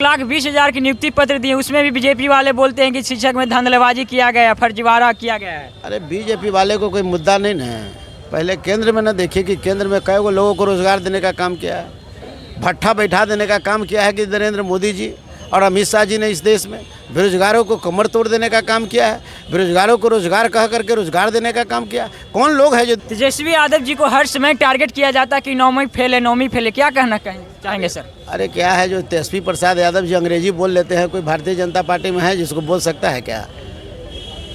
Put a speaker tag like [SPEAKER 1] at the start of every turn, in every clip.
[SPEAKER 1] 1,20,000 की नियुक्ति पत्र दिए, उसमें भी बीजेपी वाले बोलते हैं कि शिक्षक में धांधलीबाजी किया गया, फर्जीवाड़ा किया गया है।
[SPEAKER 2] अरे बीजेपी वाले को कोई मुद्दा नहीं ना है। पहले केंद्र में न देखिए कि केंद्र में कई गो लोगों को रोजगार देने का काम किया है, भट्ठा बैठा देने का काम किया है कि नरेंद्र मोदी जी और अमित शाह जी ने इस देश में बेरोजगारों को कमर तोड़ देने का काम किया है, बेरोजगारों को रोजगार कह करके रोजगार देने का काम किया। कौन लोग हैं जो
[SPEAKER 1] तेजस्वी यादव जी को हर समय टारगेट किया जाता है कि 9वीं फेल है, 9वीं फेल है, क्या कहना चाहेंगे सर?
[SPEAKER 2] अरे क्या है जो तेजस्वी प्रसाद यादव जी अंग्रेजी बोल लेते हैं, कोई भारतीय जनता पार्टी में है जिसको बोल सकता है क्या?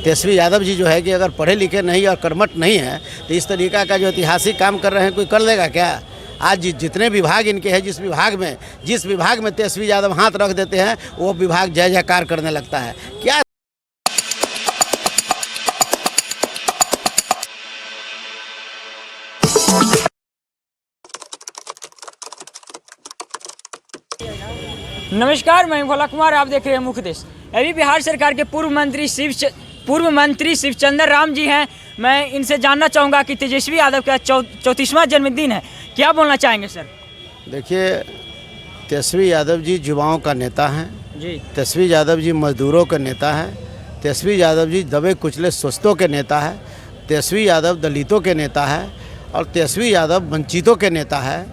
[SPEAKER 2] तेजस्वी यादव जी जो है कि अगर पढ़े लिखे नहीं और कर्मठ नहीं है तो इस तरीका का जो ऐतिहासिक काम कर रहे हैं कोई कर लेगा क्या? आज जितने विभाग इनके हैं, जिस विभाग में तेजस्वी यादव हाथ रख देते हैं वो विभाग जय जयकार करने लगता है। क्या
[SPEAKER 1] नमस्कार, मैं भोला कुमार, आप देख रहे हैं मुख्य देश। अभी बिहार सरकार के पूर्व मंत्री शिवचंद्र राम जी हैं। मैं इनसे जानना चाहूँगा कि तेजस्वी यादव का 34वां जन्मदिन है, क्या बोलना चाहेंगे सर?
[SPEAKER 2] देखिए, तेजस्वी यादव जी युवाओं का नेता हैं
[SPEAKER 1] जी।
[SPEAKER 2] तेजस्वी यादव जी मजदूरों के नेता हैं। तेजस्वी यादव जी दबे कुचले सुस्तों के नेता है। तेजस्वी यादव दलितों के नेता है और तेजस्वी यादव वंचितों के नेता है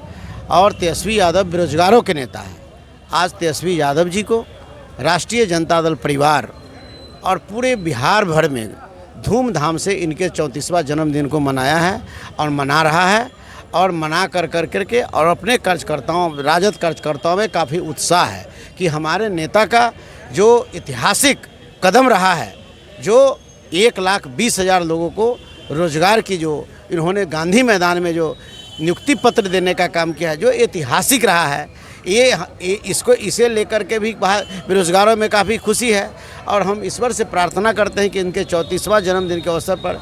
[SPEAKER 2] और तेजस्वी यादव बेरोजगारों के नेता है। आज तेजस्वी यादव जी को राष्ट्रीय जनता दल परिवार और पूरे बिहार भर में धूमधाम से इनके 34वां जन्मदिन को मनाया है और मना रहा है और मना कर के और अपने राजद कार्यकर्ताओं में काफ़ी उत्साह है कि हमारे नेता का जो ऐतिहासिक कदम रहा है, जो 1,20,000 लोगों को रोजगार की जो इन्होंने गांधी मैदान में जो नियुक्ति पत्र देने का काम किया है, जो ऐतिहासिक रहा है, इसे लेकर के भी बेरोजगारों में काफ़ी खुशी है। और हम ईश्वर से प्रार्थना करते हैं कि इनके 34वां जन्मदिन के अवसर पर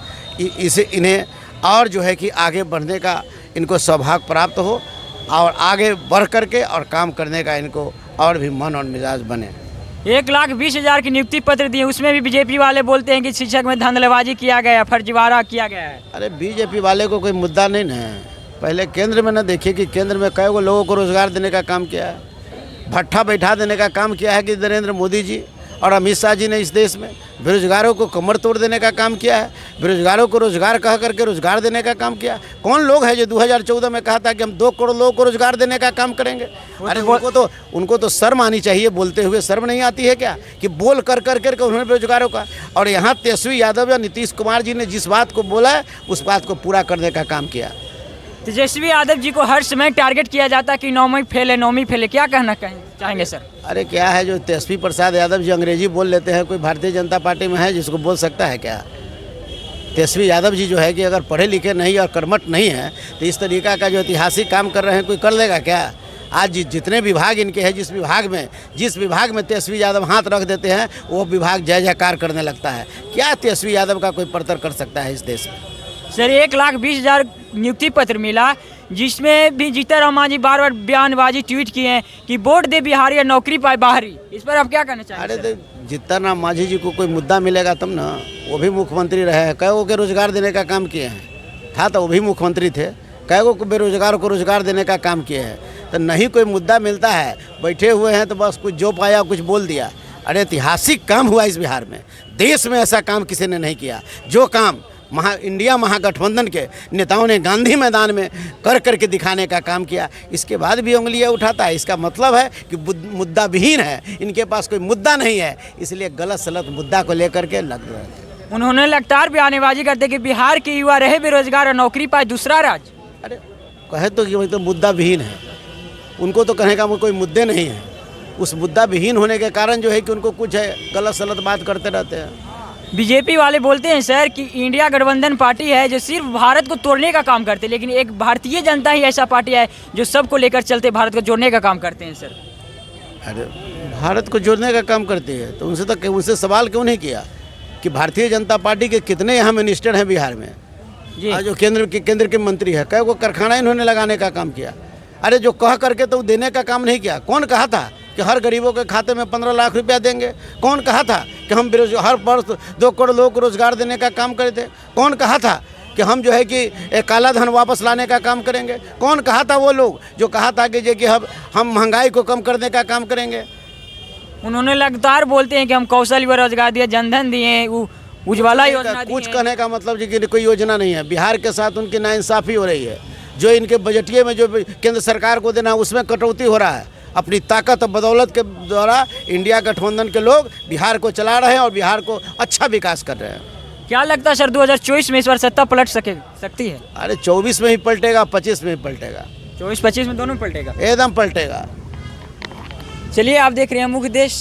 [SPEAKER 2] इन्हें और जो है कि आगे बढ़ने का इनको सौभाग्य प्राप्त हो और आगे बढ़ करके और काम करने का इनको और भी मन और मिजाज बने।
[SPEAKER 1] 1,20,000 की नियुक्ति पत्र दिए, उसमें भी बीजेपी वाले बोलते हैं कि शिक्षक में धांधलीबाजी किया गया, फर्जीवाड़ा किया गया है।
[SPEAKER 2] अरे बीजेपी वाले को कोई मुद्दा नहीं ना है। पहले केंद्र में न देखिए कि केंद्र में कई गो लोगों को रोजगार देने का काम किया है, भट्ठा बैठा देने का काम किया है कि नरेंद्र मोदी जी और अमित शाह जी ने इस देश में बेरोजगारों को कमर तोड़ देने का काम किया है, बेरोजगारों को रोजगार कह करके रोजगार देने का काम किया। कौन लोग हैं जो 2014 में कहा था कि हम 2 करोड़ लोगों को रोजगार देने का काम करेंगे? अरे उनको तो शर्म आनी चाहिए, बोलते हुए शर्म नहीं आती है क्या कि बोल कर उन्होंने बेरोजगारों का। और यहाँ तेजस्वी यादव या नीतीश कुमार जी ने जिस बात को बोला है उस बात को पूरा करने का काम किया।
[SPEAKER 1] तेजस्वी यादव जी को हर समय टारगेट किया जाता है कि 9वीं फेल है, 9वीं फेल है, क्या कहना चाहेंगे सर?
[SPEAKER 2] अरे क्या है जो तेजस्वी प्रसाद यादव जी अंग्रेजी बोल लेते हैं, कोई भारतीय जनता पार्टी में है जिसको बोल सकता है क्या? तेजस्वी यादव जी जो है कि अगर पढ़े लिखे नहीं और कर्मठ नहीं है तो इस तरीका का जो ऐतिहासिक काम कर रहे हैं कोई कर लेगा क्या? आज जितने विभाग इनके हैं, जिस विभाग में तेजस्वी यादव हाथ रख देते हैं वो विभाग जय जयकार करने लगता है। क्या तेजस्वी यादव का कोई परतर कर सकता है इस देश में?
[SPEAKER 1] सर, 1,20,000 नियुक्ति पत्र मिला, जिसमें भी जीतनराम मांझी बार बयानबाजी ट्वीट किए हैं कि वोट दे बिहारी या नौकरी पाए बाहरी। इस पर आप क्या कहना चाहेंगे?
[SPEAKER 2] अरे जीतनराम मांझी जी को कोई मुद्दा मिलेगा तब ना। वो भी मुख्यमंत्री रहे हैं, कई गो के रोजगार देने का काम किए हैं। था तो वो भी मुख्यमंत्री थे, कई गो बेरोजगार को रोजगार देने का काम किए हैं। तो नहीं कोई मुद्दा मिलता है, बैठे हुए हैं तो बस कुछ जो पाया कुछ बोल दिया। अरे ऐतिहासिक काम हुआ इस बिहार में, देश में ऐसा काम किसी ने नहीं किया। जो काम इंडिया महागठबंधन के नेताओं ने गांधी मैदान में करके दिखाने का काम किया, इसके बाद भी उंगलियां उठाता है। इसका मतलब है कि मुद्दा विहीन है, इनके पास कोई मुद्दा नहीं है, इसलिए गलत सलत मुद्दा को लेकर के लग रहे हैं।
[SPEAKER 1] उन्होंने लगातार बयानबाजी करते कि बिहार के युवा रहे बेरोजगार और नौकरी पाए दूसरा राज्य।
[SPEAKER 2] अरे कहे तो कि तो मुद्दा विहीन है, उनको तो कहने का कोई मुद्दे नहीं है। उस मुद्दा विहीन होने के कारण जो है कि उनको कुछ है गलत सलत बात करते रहते हैं।
[SPEAKER 1] बीजेपी वाले बोलते हैं सर कि इंडिया गठबंधन पार्टी है जो सिर्फ भारत को तोड़ने का काम करते हैं, लेकिन एक भारतीय जनता ही ऐसा पार्टी है जो सबको लेकर चलते भारत को जोड़ने का काम करते हैं। सर,
[SPEAKER 2] अरे भारत को जोड़ने का काम करती है तो उनसे सवाल क्यों नहीं किया कि भारतीय जनता पार्टी के कितने यहाँ मिनिस्टर हैं बिहार में जी? जो केंद्र के मंत्री है, कई वो कारखाना इन्होंने लगाने का काम किया। अरे जो कह करके तो देने का काम नहीं किया। कौन कहा था कि हर गरीबों के खाते में 15 लाख रुपया देंगे? कौन कहा था कि हम हर वर्ष 2 करोड़ लोगों को रोजगार देने का काम करे थे? कौन कहा था कि हम जो है कि काला धन वापस लाने का काम करेंगे? कौन कहा था वो लोग जो कहा था कि हम महंगाई को कम करने का काम करेंगे?
[SPEAKER 1] उन्होंने लगातार बोलते हैं कि हम कौशल व रोजगार दिए, जनधन दिए, उज्ज्वला योजना
[SPEAKER 2] कुछ
[SPEAKER 1] दिए।
[SPEAKER 2] कहने का मतलब जी कि कोई योजना नहीं है। बिहार के साथ उनकी नाइंसाफ़ी हो रही है। जो इनके बजटिए में जो केंद्र सरकार को देना है उसमें कटौती हो रहा है। अपनी ताकत और बदौलत के द्वारा इंडिया गठबंधन के लोग बिहार को चला रहे हैं और बिहार को अच्छा विकास कर रहे हैं।
[SPEAKER 1] क्या लगता है सर 2024 में इस बार सत्ता पलट सकती है?
[SPEAKER 2] अरे 24 में ही पलटेगा, 25 में ही पलटेगा,
[SPEAKER 1] 24-25 में दोनों में पलटेगा।
[SPEAKER 2] एकदम पलटेगा।
[SPEAKER 1] चलिए, आप देख रहे हैं मुख्य देश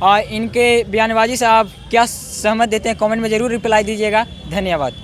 [SPEAKER 1] और इनके बयानबाजी से आप क्या सहमत देते हैं, कमेंट में ज़रूर रिप्लाई दीजिएगा। धन्यवाद।